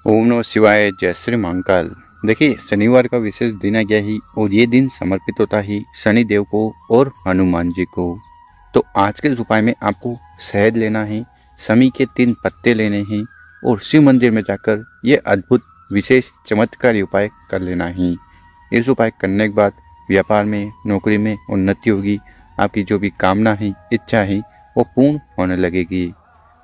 ओम नमः शिवाय। जय श्री महाकाल। देखिए, शनिवार का विशेष दिन आ गया ही और ये दिन समर्पित होता ही शनि देव को और हनुमान जी को। तो आज के इस उपाय में आपको शहद लेना है, शमी के 3 पत्ते लेने हैं और शिव मंदिर में जाकर ये अद्भुत विशेष चमत्कारी उपाय कर लेना है। इस उपाय करने के बाद व्यापार में, नौकरी में उन्नति होगी। आपकी जो भी कामना है, इच्छा है, वो पूर्ण होने लगेगी।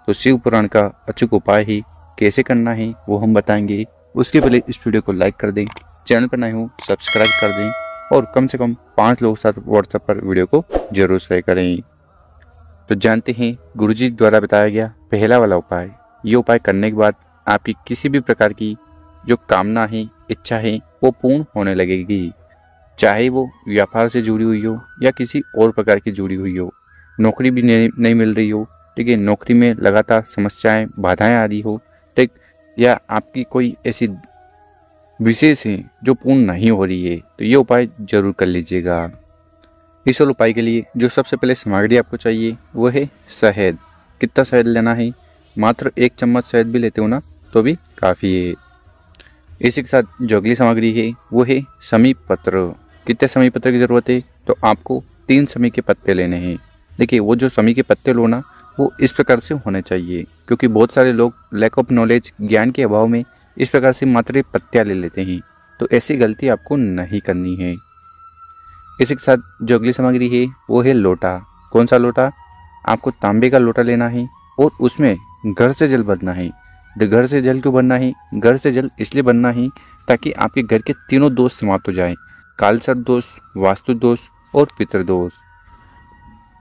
तो शिव पुराण का अचूक उपाय ही कैसे करना है वो हम बताएंगे। उसके पहले इस वीडियो को लाइक कर दें, चैनल पर नए हो सब्सक्राइब कर दें और कम से कम 5 लोगों के साथ व्हाट्सएप पर वीडियो को जरूर शेयर करें। तो जानते हैं गुरुजी द्वारा बताया गया पहला वाला उपाय। ये उपाय करने के बाद आपकी किसी भी प्रकार की जो कामना है, इच्छा है, वो पूर्ण होने लगेगी। चाहे वो व्यापार से जुड़ी हुई हो या किसी और प्रकार की जुड़ी हुई हो, नौकरी भी नहीं मिल रही हो, ठीक है, नौकरी में लगातार समस्याएं, बाधाएं आ रही हो, ठीक, या आपकी कोई ऐसी विशेष है जो पूर्ण नहीं हो रही है, तो ये उपाय जरूर कर लीजिएगा। इस उपाय के लिए जो सबसे पहले सामग्री आपको चाहिए वो है शहद। कितना शहद लेना है? मात्र 1 चम्मच शहद भी लेते हो ना तो भी काफ़ी है। इसी के साथ जो अगली सामग्री है वो है शमी पत्र। कितने शमी पत्र की ज़रूरत है? तो आपको 3 शमी के पत्ते लेने हैं। देखिए, वो जो शमी के पत्ते लो ना, वो इस प्रकार से होने चाहिए, क्योंकि बहुत सारे लोग लैक ऑफ नॉलेज, ज्ञान के अभाव में इस प्रकार से मात्र पत्तियाँ ले लेते हैं। तो ऐसी गलती आपको नहीं करनी है। इसी के साथ जो अगली सामग्री है वो है लोटा। कौन सा लोटा? आपको तांबे का लोटा लेना है और उसमें घर से जल भरना है। घर से जल क्यों भरना है? घर से जल इसलिए भरना है ताकि आपके घर के तीनों दोष समाप्त हो जाए। कालसर्प दोष, वास्तु दोष और पितृदोष।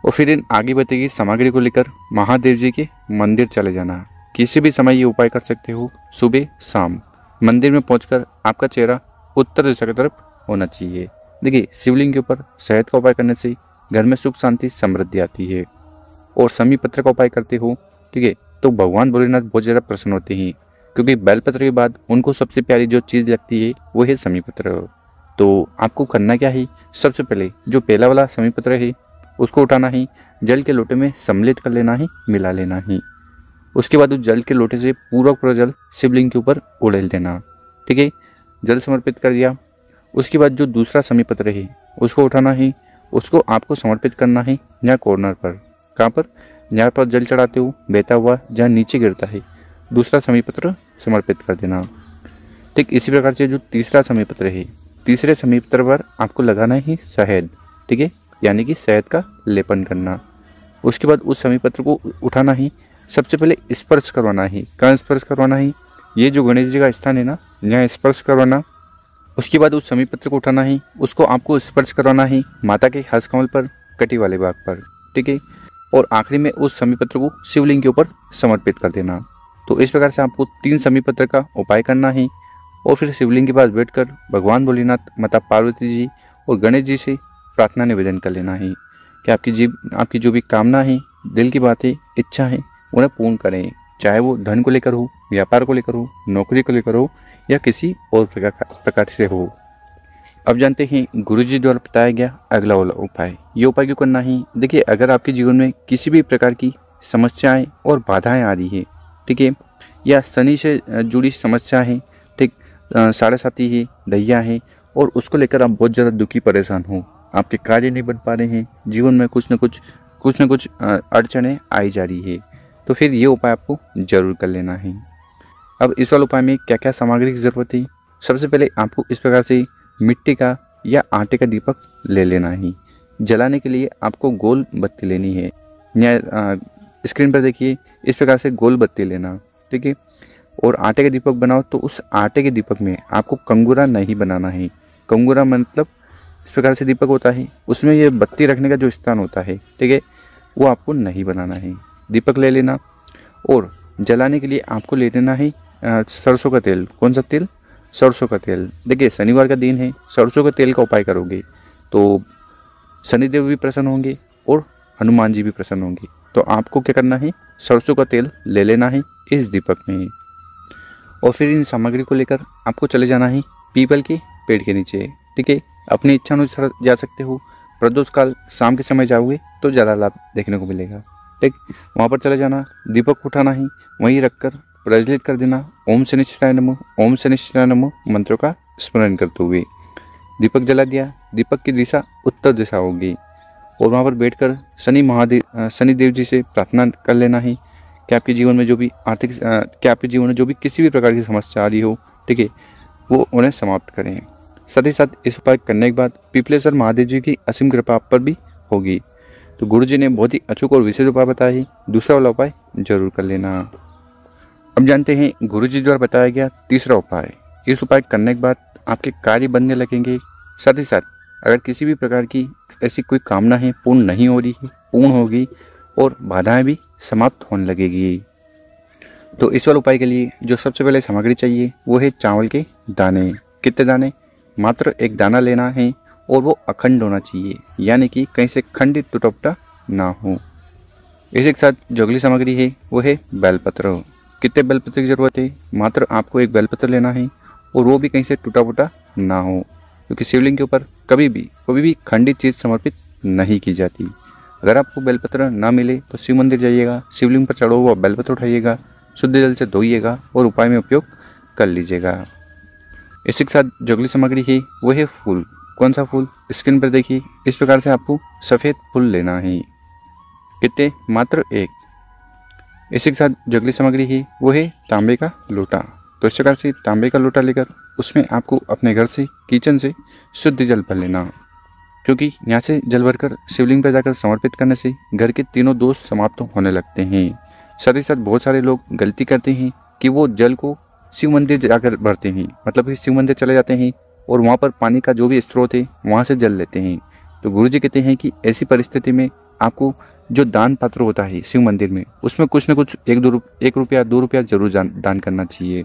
और फिर इन आगे बताई सामग्री को लेकर महादेव जी के मंदिर चले जाना। किसी भी समय ये उपाय कर सकते हो, सुबह शाम। मंदिर में पहुंचकर आपका चेहरा उत्तर दिशा की तरफ होना चाहिए। देखिए, शिवलिंग के ऊपर शहद का उपाय करने से घर में सुख शांति समृद्धि आती है। और शमी पत्र का उपाय करते हो, ठीक है, तो भगवान भोलेनाथ बहुत ज़्यादा प्रसन्न होते हैं, क्योंकि बेलपत्र के बाद उनको सबसे प्यारी जो चीज़ लगती है वो है शमी पत्र। तो आपको करना क्या है? सबसे पहले जो पहला वाला शमी पत्र है उसको उठाना है, जल के लोटे में सम्मिलित कर लेना है, मिला लेना है। उसके बाद उस जल के लोटे से पूरा जल शिवलिंग के ऊपर उड़ेल देना। ठीक है, जल समर्पित कर दिया। उसके बाद जो दूसरा शमी पत्र है उसको उठाना है, उसको आपको समर्पित करना है यहाँ कॉर्नर पर। कहाँ पर? यहाँ पर जल चढ़ाते हो बहता हुआ जहाँ नीचे गिरता है, दूसरा शमी पत्र समर्पित कर देना। ठीक इसी प्रकार से जो तीसरा शमी पत्र है, तीसरे शमी पत्र पर आपको लगाना है शहद, ठीक है, यानी कि शहद का लेपन करना। उसके बाद उस शमी पत्र को उठाना ही, सबसे पहले स्पर्श करवाना है। कहाँ स्पर्श करवाना है? ये जो गणेश जी का स्थान है ना, यहाँ स्पर्श करवाना। उसके बाद उस शमी पत्र को उठाना है, उसको आपको स्पर्श करवाना है माता के हस्त कमल पर, कटी वाले भाग पर, ठीक है, और आखिरी में उस शमी पत्र को शिवलिंग के ऊपर समर्पित कर देना। तो इस प्रकार से आपको 3 शमी पत्र का उपाय करना है और फिर शिवलिंग के पास बैठकर भगवान भोलेनाथ, माता पार्वती जी और गणेश जी से प्रार्थना निवेदन कर लेना है कि आपकी जो भी कामना है, दिल की बातें, इच्छा है, उन्हें पूर्ण करें। चाहे वो धन को लेकर हो, व्यापार को लेकर हो, नौकरी को लेकर हो या किसी और प्रकार से हो। अब जानते हैं गुरुजी द्वारा बताया गया अगला वाला उपाय। ये उपाय क्यों करना है? देखिए, अगर आपके जीवन में किसी भी प्रकार की समस्याएं और बाधाएं आ रही है, ठीक है, या शनि से जुड़ी समस्या है, ठीक, साढ़े साथी है, दैया है, और उसको लेकर आप बहुत ज़्यादा दुखी परेशान हो, आपके कार्य नहीं बन पा रहे हैं, जीवन में कुछ न कुछ अड़चनें आई जा रही है, तो फिर ये उपाय आपको जरूर कर लेना है। अब इस वाले उपाय में क्या क्या सामग्री की ज़रूरत है? सबसे पहले आपको इस प्रकार से मिट्टी का या आटे का दीपक ले लेना है। जलाने के लिए आपको गोल बत्ती लेनी है। या स्क्रीन पर देखिए, इस प्रकार से गोल बत्ती लेना, ठीक है। और आटे का दीपक बनाओ तो उस आटे के दीपक में आपको कंगूरा नहीं बनाना है। कंगूरा मतलब इस प्रकार से दीपक होता है, उसमें ये बत्ती रखने का जो स्थान होता है, ठीक है, वो आपको नहीं बनाना है। दीपक ले लेना और जलाने के लिए आपको ले लेना है सरसों का तेल। कौन सा तेल? सरसों का तेल। देखिए, शनिवार का दिन है, सरसों के तेल का उपाय करोगे तो शनिदेव भी प्रसन्न होंगे और हनुमान जी भी प्रसन्न होंगे। तो आपको क्या करना है? सरसों का तेल ले लेना है इस दीपक में। और फिर इन सामग्री को लेकर आपको चले जाना है पीपल के पेड़ के नीचे, ठीक है। अपनी इच्छा अनुसार जा सकते हो। प्रदोष काल शाम के समय जाओगे तो ज़्यादा लाभ देखने को मिलेगा, ठीक। वहाँ पर चले जाना, दीपक उठाना है, वहीं रखकर प्रज्वलित कर देना। ओम शनिश्चराय नमः, ओम शनिश्चराय नमः मंत्रों का स्मरण करते हुए दीपक जला दिया। दीपक की दिशा उत्तर दिशा होगी और वहाँ पर बैठकर शनिदेव जी से प्रार्थना कर लेना है कि आपके जीवन में जो भी आपके जीवन में जो भी किसी भी प्रकार की समस्या आ रही हो, ठीक है, वो उन्हें समाप्त करें। साथ ही साथ इस उपाय करने के बाद पिपलेश्वर महादेव जी की असीम कृपा आप पर भी होगी। तो गुरु जी ने बहुत ही अचूक और विशेष उपाय बताया है, दूसरा वाला उपाय जरूर कर लेना। अब जानते हैं गुरु जी द्वारा बताया गया तीसरा उपाय। इस उपाय करने के बाद आपके कार्य बनने लगेंगे। साथ ही साथ अगर किसी भी प्रकार की ऐसी कोई कामना है पूर्ण नहीं हो रही है, पूर्ण होगी और बाधाएं भी समाप्त होने लगेगी। तो इस वाले उपाय के लिए जो सबसे पहले सामग्री चाहिए वो है चावल के दाने। कितने दाने? मात्र एक दाना लेना है और वो अखंड होना चाहिए, यानी कि कहीं से खंडित टूटा फूटा ना हो। इसी के साथ जो अगली सामग्री है वो है बेलपत्र। कितने बेलपत्र की जरूरत है? मात्र आपको एक बेलपत्र लेना है और वो भी कहीं से टूटा फूटा ना हो, क्योंकि शिवलिंग के ऊपर कभी भी खंडित चीज़ समर्पित नहीं की जाती। अगर आपको बेलपत्र ना मिले तो शिव मंदिर जाइएगा, शिवलिंग पर चढ़ो हुआ बेलपत्र उठाइएगा, शुद्ध जल से धोइएगा और उपाय में उपयोग कर लीजिएगा। इसी के साथ जो अगली सामग्री है वो है फूल। कौन सा फूल? स्क्रीन पर देखिए, इस प्रकार से आपको सफ़ेद फूल लेना है। कितने? मात्र एक। इसी के साथ जो अगली सामग्री है वो है तांबे का लोटा। तो इस प्रकार से तांबे का लोटा लेकर उसमें आपको अपने घर से, किचन से शुद्ध जल भर लेना, क्योंकि यहाँ से जल भरकर शिवलिंग पर जाकर समर्पित करने से घर के तीनों दोष समाप्त होने लगते हैं। साथ ही साथ बहुत सारे लोग गलती करते हैं कि वो जल को शिव मंदिर जाकर भरते हैं, मतलब कि शिव मंदिर चले जाते हैं और वहाँ पर पानी का जो भी स्रोत है वहाँ से जल लेते हैं। तो गुरु जी कहते हैं कि ऐसी परिस्थिति में आपको जो दान पात्र होता है शिव मंदिर में, उसमें कुछ न कुछ 1 रुपया 2 रुपया जरूर दान करना चाहिए।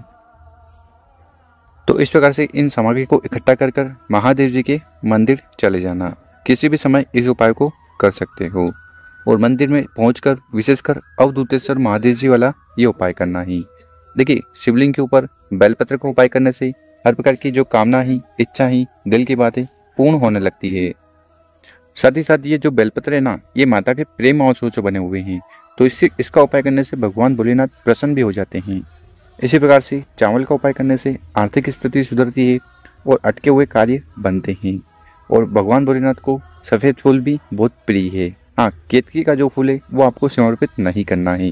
तो इस प्रकार से इन सामग्री को इकट्ठा कर महादेव जी के मंदिर चले जाना। किसी भी समय इस उपाय को कर सकते हो और मंदिर में पहुंचकर विशेषकर अवधूतेश्वर महादेव जी वाला ये उपाय करना ही। देखिए, शिवलिंग के ऊपर बेलपत्र का उपाय करने से हर प्रकार की जो कामना ही, इच्छा ही, दिल की बातें पूर्ण होने लगती है। साथ ही साथ ये जो बेलपत्र है ना, ये माता के प्रेम महोत्सव से बने हुए हैं, तो इसका उपाय करने से भगवान भोलेनाथ प्रसन्न भी हो जाते हैं। इसी प्रकार से चावल का उपाय करने से आर्थिक स्थिति सुधरती है और अटके हुए कार्य बनते हैं। और भगवान भोलेनाथ को सफ़ेद फूल भी बहुत प्रिय है। हाँ, केतकी का जो फूल है वो आपको समर्पित नहीं करना है।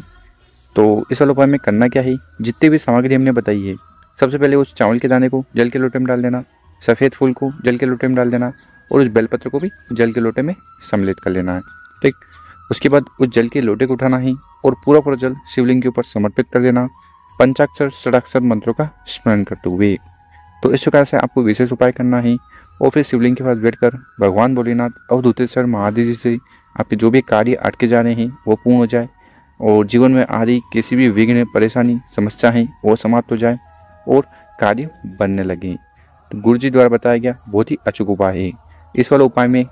तो इस वाले उपाय में करना क्या है, जितनी भी सामग्री हमने बताई है, सबसे पहले उस चावल के दाने को जल के लोटे में डाल देना, सफ़ेद फूल को जल के लोटे में डाल देना और उस बेलपत्र को भी जल के लोटे में सम्मिलित कर लेना है। ठीक, उसके बाद उस जल के लोटे को उठाना है और पूरा जल शिवलिंग के ऊपर समर्पित कर देना, पंचाक्षर षडाक्षर मंत्रों का स्मरण करते हुए। तो इस प्रकार से आपको विशेष उपाय करना है और फिर शिवलिंग के पास बैठकर भगवान भोलेनाथ अवधूतेश्वर महादेव जी से आपके जो भी कार्य अटके जा रहे हैं वो पूर्ण हो जाए और जीवन में आ रही किसी भी विघ्न, परेशानी, समस्या है वो समाप्त हो जाए और कार्य बनने लगे। तो गुरु जी द्वारा बताया गया बहुत ही अचूक उपाय है। इस वाले उपाय में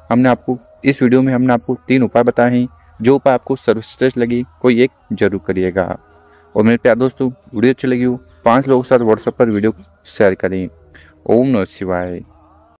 इस वीडियो में हमने आपको 3 उपाय बताए हैं। जो उपाय आपको सर्वश्रेष्ठ लगे कोई एक जरूर करिएगा। और मेरे प्यारे दोस्तों, वीडियो अच्छी लगी हो 5 लोगों के साथ व्हाट्सएप पर वीडियो शेयर करें। ओम नमः शिवाय।